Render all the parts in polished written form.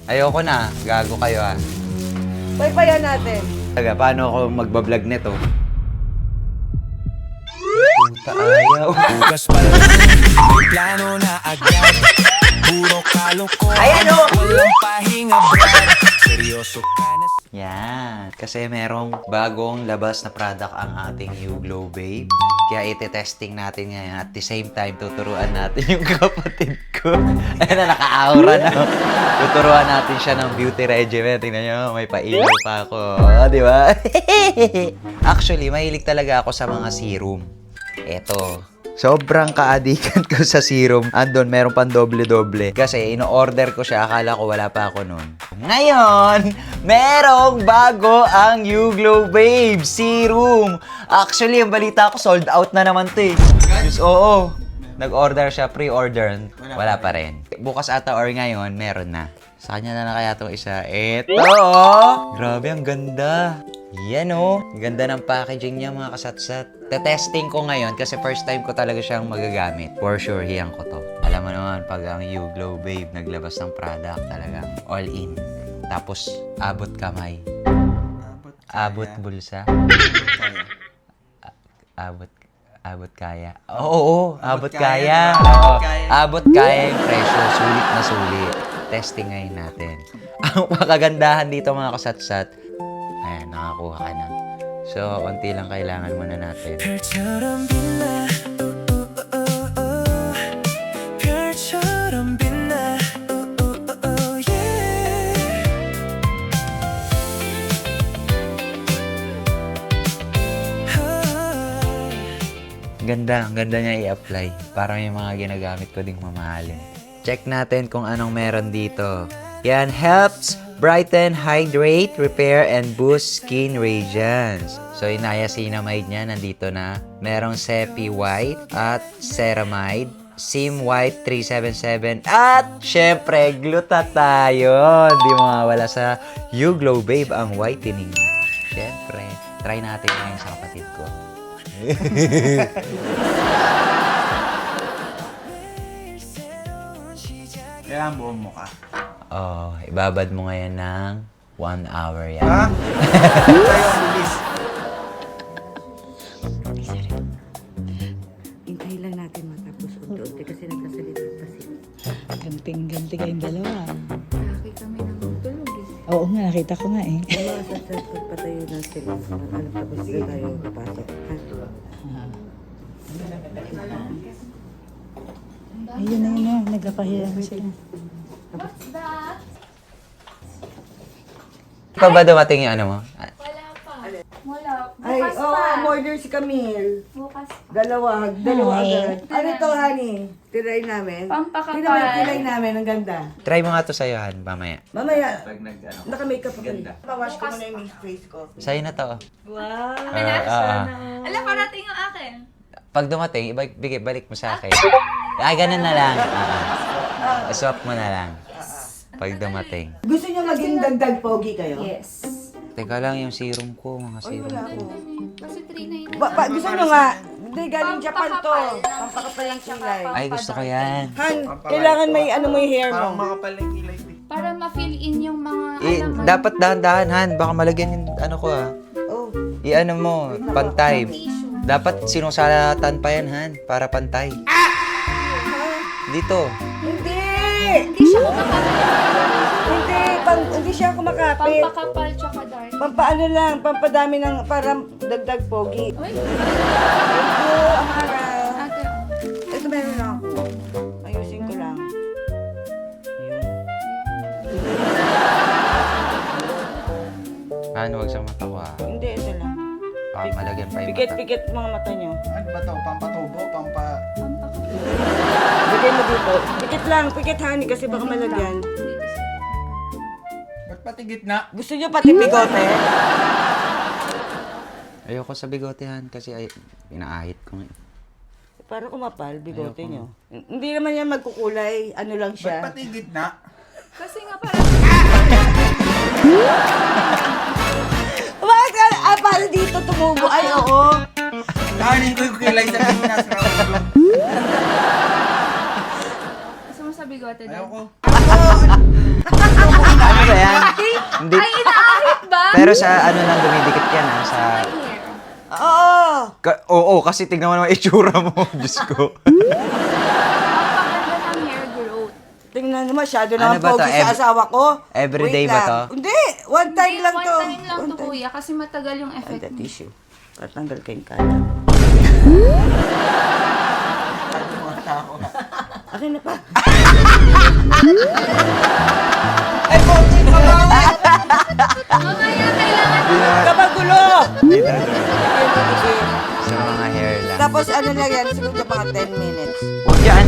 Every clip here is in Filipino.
Ayoko na. Gago kayo ah. Paypayan natin. Taga, paano ako magbablog nito? Puta ayaw. Bukas pa lang, may plano na agad. Puro kalokohan, Ayan, oh! walang pahinga, brad. Seryoso ka na. Yan. Kasi merong bagong labas na product ang ating You Glow Babe. Kaya iti-testing natin ngayon. At the same time, tuturuan natin yung kapatid ko. Ayun na, naka-aura na. Tuturuan natin siya ng beauty regimen. Tingnan nyo, may pailaw pa ako. Di ba? Actually, mahilig talaga ako sa mga serum. Eto. Sobrang kaadikan ko sa serum. Andun, meron pang doble-doble. Kasi ino-order ko siya, akala ko wala pa ako nun. Ngayon, merong bago ang You Glow Babe Serum. Actually, ang balita ko, sold out na naman to eh. Just, oo. Nag-order siya, pre-order. Wala pa rin. Bukas ata or ngayon, meron na. Sa kanya na kaya itong isa. Eto! Grabe, ang ganda. Yan oh. Ganda ng packaging niya mga kasatsat. Testing ko ngayon kasi first time ko talaga siyang magagamit. For sure, hiyang ko to. Alam mo naman, pag ang You Glow Babe naglabas ng product, talagang all in. Tapos, abot kamay. Abot bulsa. Abot kaya. Oo, abot kaya. Oo, abot kaya yung presyo. Sulit na sulit. Testing ngayon natin. Ang makagandahan dito mga kasatsat, ayan, nakakuha ka na. So, konti lang kailangan muna natin. 별처럼 빛나, 별처럼 빛나, yeah. Ang ganda niya i-apply. Parang yung mga ginagamit ko ding mamahalin. Check natin kung anong meron dito. Yan, helps brighten, hydrate, repair, and boost skin radiance. So, yung niacinamide niya, nandito na. Merong Cepi White at Ceramide. Sim White 377. At, syempre, glutathione. Di mawawala sa You Glow Babe ang whitening. Syempre, try natin ngayon sa kapatid ko. Kaya ang buong mukha. Oh, ibabad mo ngayon ng 1 hour yan. Ha? Tayo ang bilis. Hintayin lang natin matapos unti-unti kasi nagkasalita pa sila. Ganting-ganti kayong dalawa. Nakakita kami ng tulog eh. Oo nga, nakita ko nga eh. Mga sasat, pagpatayo na sila. Alam tapos sila tayo papasok. Ayun na yun na, nagkapahiya na sila. What's that? Ikaw ba dumating yung ano mo? Wala pa. Wala. Ay, Bukas oo, pa. order si Camille. Bukas pa. Dalawa agad. Ano to, honey? Tiray namin. Pampakapal. Tingnan mo yung tiray namin, ang ganda. Try mo nga to sa'yo, Han, mamaya. Mamaya, Pag nag-ano. naka-makeup ako. Ganda. Pawash ko muna yung face ko. Sa'yo na to. Wow! Alam, parating yung akin. Pag dumating, balik mo sa akin. Ay, ganun na lang. Swap mo na lang. Pag dumating. Gusto niyo maging dagdag pogi kayo? Yes. Teka lang yung serum ko, mga serum Wala ko. ko. Kasi 399. Gusto niyo nga, hindi galing Japan to. Pampakapal. Pampakapal ng kilay. Ay, gusto ko yan. Han, kailangan may ano mo yung hair Parang mo. makapal na yung kilay ko eh. Para ma-fill in yung mga Dapat dahan-dahan, Han. Baka malagyan yung ano ko, ah. Oh, I-ano mo, pantay. tissue. Dapat sinusalatan pa yan, Han. Para pantay. Dito. hindi! Hindi siya kumakapal. Hindi siya kumakapit. Pampakapal tsaka dark. Pampaano lang, pampadami ng para dagdag pogi. Uy, Thank you, Amara. ate. Ito meron na ako. Ayusin ko lang. Han, huwag sa mata ko, ah. Hindi, ito lang. Baka malagyan pa yung mata. Pikit-pikit mga mata nyo. Ano ba to? Pampatubo? Bigay mo dito. Pikit lang, pikit honey kasi baka malagyan. Ba't pati gitna? Gusto nyo pati bigote? Ayoko sa bigotehan kasi pinaahit ko nga. Para kumapal, bigote Ayoko. nyo. Hindi naman yan magkukulay. Ano lang Ba't siya. pati gitna? Kasi nga parang Bakit ka? Para dito tumubo. Ay, oo. Kahanin ko yung kilay sa gitna sa ulo. gusto mo sa bigote daw. Ayoko. Hindi. Ay, inaahit ba? Pero sa ano lang dumidikit yan sa... Hair. Oo! Oo, kasi tignan mo naman itsura mo. Diyos ko. Ang paganda ng hair growth. Tingnan mo, masyado Ano naman ba to? pogi sa asawa ko. Everyday Wait ba lang. to? Hindi, one time Hindi, lang one to. time lang to, kuya. Kasi matagal yung Ay, effect the niya. tissue. Patanggal kayong kalat. Akin na pa. Ay, pogi ka ba? Mamaya, kailangan Kabagulo! Sa mga hair lang. Tapos ano lang yan, siguro mga 10 minutes. Huwag yan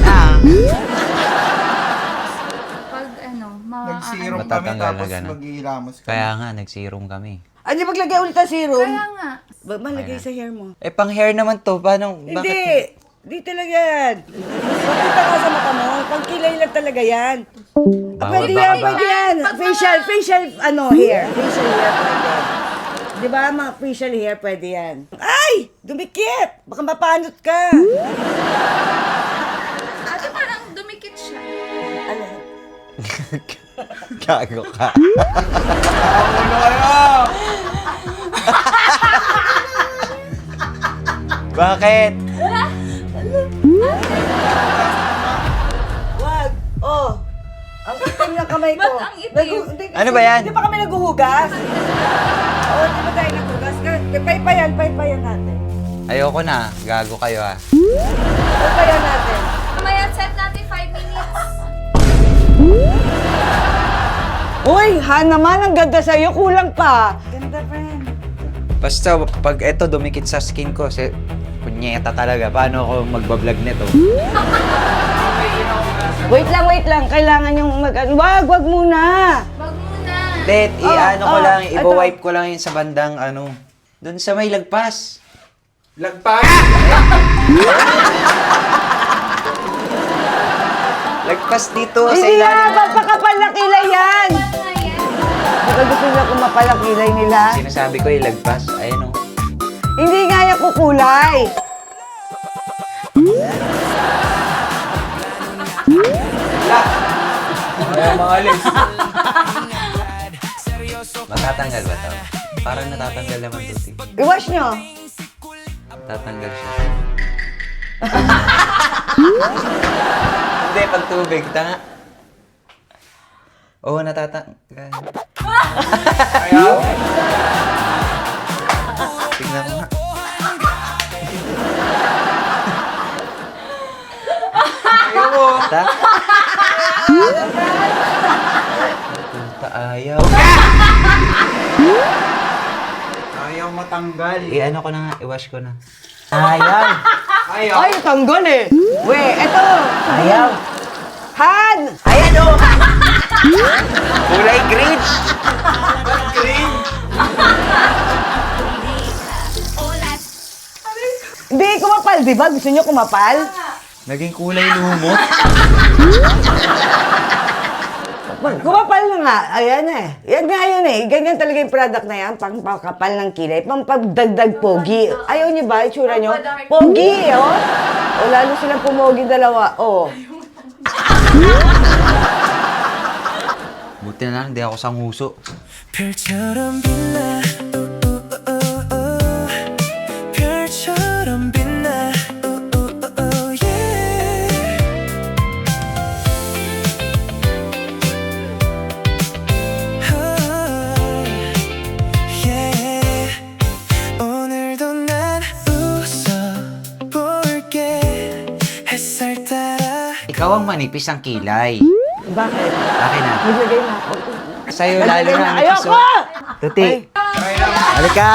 pag ano, Nag-serum kami Matatanggal na tapos ganun. maghihilamos kami. Kaya nga, nagserum kami. Ano, maglagay ulit ng serum? Kaya nga. Malagay sa hair mo. Eh, pang hair naman to. Paano? Hindi! Di talaga yan. Pakita ka sa mata mo. Pangkilay lang talaga yan. Pwede yan, pwede yan. Facial, hair. Facial hair pwede. Di ba, mga facial hair pwede yan. Ay! Dumikit! Baka mapanot ka. Ate, parang dumikit siya. Ano? Gago ka. Ulo kayo! Bakit? Wag! Oh! Ang itim ng kamay ko. Ba't ang itim? Ano ba yan? Hindi pa kami naghuhugas? Oo, di ba tayo naghuhugas? Paypayan natin. Ayoko na. Gago kayo ah. Paypayan natin. Mamaya, set natin 5 minutes. Uy, Han naman, ang ganda sa'yo. Kulang pa. Ganda, friend. Basta pag eto dumikit sa skin ko, punyeta talaga. Paano ako magbablog nito? Wait lang. Kailangan yung wag muna. Wag muna. Tet, i-ano ko lang, ito. ibo-wipe ko lang yun sa bandang ano. Doon sa may lagpas. Lagpas! Lagpas dito sa Hindi na, ilalim. papakapal na kilay yan. Wag na yan. Baka gusto nila kumapal ang kilay nila. Sinasabi ko yung lagpas. Ayun oh. Hindi nga yan kukulay. Kaya mga alis. Matatanggal ba to? Parang natatanggal naman to. I-wash nyo. Tatanggal siya. Hindi, pag tubig, tanga. Oo, natatanggal. Ayaw? Tingnan mo nga. Ayaw mo. Ta? Punta ayaw. Ayaw matanggal. I-ano ko na nga, i-wash ko na. Ayaw. Ayaw. Ay, tanggal eh. We, eto. Ayaw. Han! Ayan o. Kulay green. Green. Hindi, kumapal, di ba? Gusto nyo kumapal? Naging kulay lumot. Kumapal na nga. Ayan eh. Yan nga yun eh. Ganyan talaga yung product na yan. Pangpakapal ng kilay. Pampagdagdag pogi. Ayaw nyo ba? Itsura nyo? Pogi, oh. O lalo silang pumogi dalawa. Oh. Buti na lang, hindi ako sanguso. 별처럼 빛나 별처럼 빛나 오늘도 난 웃어볼게 햇살 따라 Ikaw ang manipis ang kilay. Bakit? Akin na. Naglagay na ako. Sa'yo lalo Naglagay na. na. Ayoko! Tuti. Halika!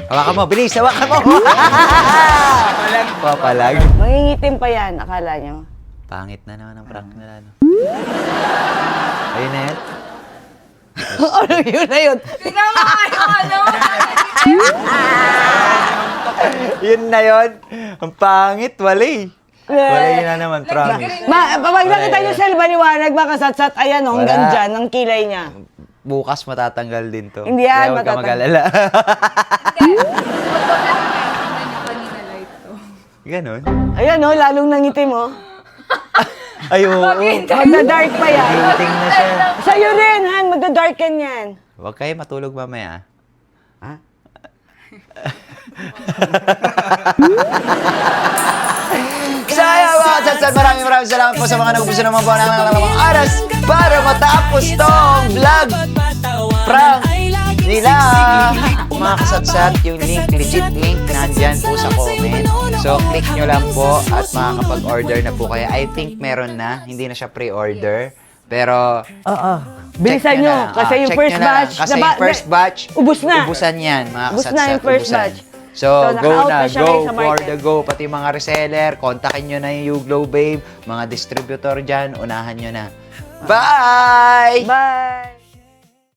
Hawakan mo, bilis! Hawakan mo! Papalag. Mangingitim pa yan, akala nyo. Pangit na naman ang prank nila. No? Ayun na yan. Ano yun na yun? Tingnan mo kayo, ano? Yun na yun. Ang pangit, wali. Wali na naman, promise. Pag nakita nyo sa maliwanag, makasatsat, ayan o, hanggang Wala. dyan, ang kilay niya. Bukas matatanggal din to. Hindi yan, Kaya huwag ka matatanggal. mag-alala. Tingnan nyo kanina light to. Ganon. Ayan o, lalong nangitim o. Ay, oo. Magda-dark pa yan. Giting na siya. Sa'yo rin, Han, magda-darken yan. Huwag kayo matulog mamaya. Ha? So, ayan mga chatsan, maraming salamat po sa mga nagpuso naman po ng mga oras para matapos tong vlog prank nila. Mga kasatsat, yung link, legit link, nandyan po sa comment. So, click nyo lang po at makakapag-order na po kayo. I think meron na, hindi na siya pre-order. Pero, Oo. Bilisan check nyo, na lang. kasi yung Check first nyo na lang. batch. Kasi yung first batch, ubus na. ubusan yan, mga Ubus kasatsat. na yung first ubusan. batch. So, So, go naka-out na, na siya go ngayon sa for market. the go. Pati mga reseller, kontakin nyo na yung YouGlow Babe. Mga distributor dyan, unahan nyo na. Bye! Bye!